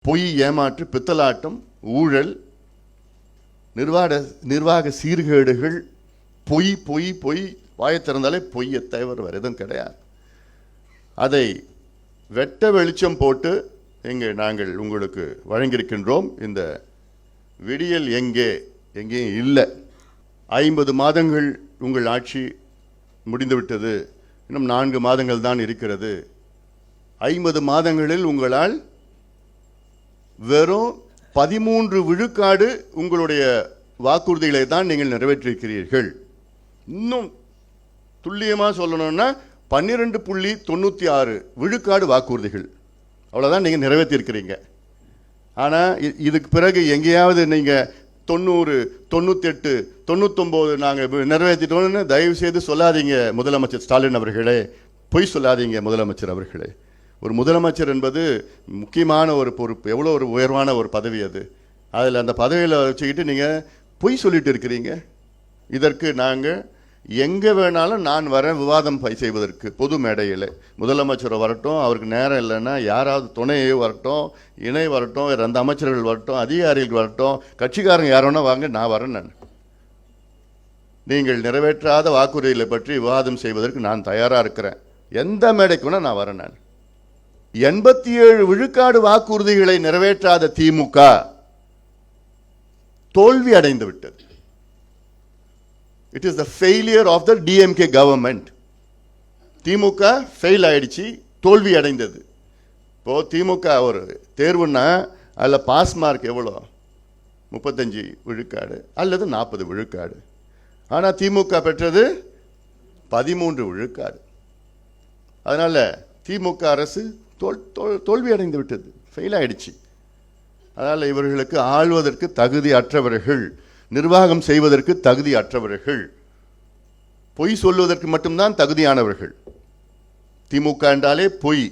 பொய், ஏமாற்று, பித்தலாட்டம், ஊழல், நிர்வாக சீர்கேடுகள், பொய் பொய் பொய், வாயை திறந்தாலே பொய்யை தவிர வேறு எதுவும் கிடையாது. அதை வெட்ட வெளிச்சம் போட்டு நாங்கள் உங்களுக்கு வழங்கியிருக்கின்றோம். இந்த விடியல் எங்கேயும் இல்லை. 50 மாதங்கள் உங்கள் ஆட்சி முடிந்துவிட்டது, இன்னும் 4 மாதங்கள் தான் இருக்கிறது. 50 மாதங்களில் உங்களால் வெறும் 13 விழுக்காடு உங்களுடைய வாக்குறுதிகளை தான் நீங்கள் நிறைவேற்றியிருக்கிறீர்கள். இன்னும் துல்லியமாக சொல்லணும்னா 12.96 விழுக்காடு வாக்குறுதிகள் அவ்வளோதான் நீங்கள் நிறைவேற்றியிருக்கிறீங்க. ஆனால் இதுக்கு பிறகு எங்கேயாவது நீங்கள் 90, 98, 99 நாங்கள் நிறைவேற்றிட்டோன்னு தயவு செய்து சொல்லாதீங்க முதலமைச்சர் ஸ்டாலின் அவர்களே, பொய் சொல்லாதீங்க முதலமைச்சர் அவர்களே. ஒரு முதலமைச்சர் என்பது முக்கியமான ஒரு பொறுப்பு, எவ்வளோ ஒரு உயர்வான ஒரு பதவி அது. அதில் அந்த பதவியில் வச்சுக்கிட்டு நீங்கள் பொய் சொல்லிட்டு இருக்கிறீங்க. இதற்கு நாங்கள் எங்கே வேணாலும் நான் வரேன் விவாதம் செய்வதற்கு. பொது மேடையில் முதலமைச்சர் வரட்டும், அவருக்கு நேரம் இல்லைன்னா யாராவது துணையோ வரட்டும், இணை வரட்டும், வேறு அந்த அமைச்சர்கள் வரட்டும், அதிகாரிகள் வரட்டும், கட்சிக்காரங்க யாரோன்னா வாங்க, நான் வரேன். நான் நீங்கள் நிறைவேற்றாத வாக்குறுதிகளை பற்றி விவாதம் செய்வதற்கு நான் தயாராக இருக்கிறேன். எந்த மேடைக்குன்னா நான் வரேன். நான் 87 விழுக்காடு வாக்குறுதிகளை நிறைவேற்றாத திமுக தோல்வி அடைந்து விட்டது. It is the failure of the DMK government. DMK fail ஆயிடுச்சு, தோல்வி அடைந்தது. இப்போ திமுக ஒரு தேர்வுன்னா அதில் பாஸ் மார்க் எவ்வளோ? 35 விழுக்காடு அல்லது 40 விழுக்காடு. ஆனால் திமுக பெற்றது 13 விழுக்காடு. அதனால் திமுக அரசு தோல்வி அடைந்து விட்டது, ஃபெயில் ஆயிடுச்சு. அதனால் இவர்களுக்கு ஆள்வதற்கு தகுதி அற்றவர்கள், நிர்வாகம் செய்வதற்கு தகுதி அற்றவர்கள், பொய் சொல்வதற்கு மட்டும்தான் தகுதியானவர்கள். திமுக என்றாலே பொய்,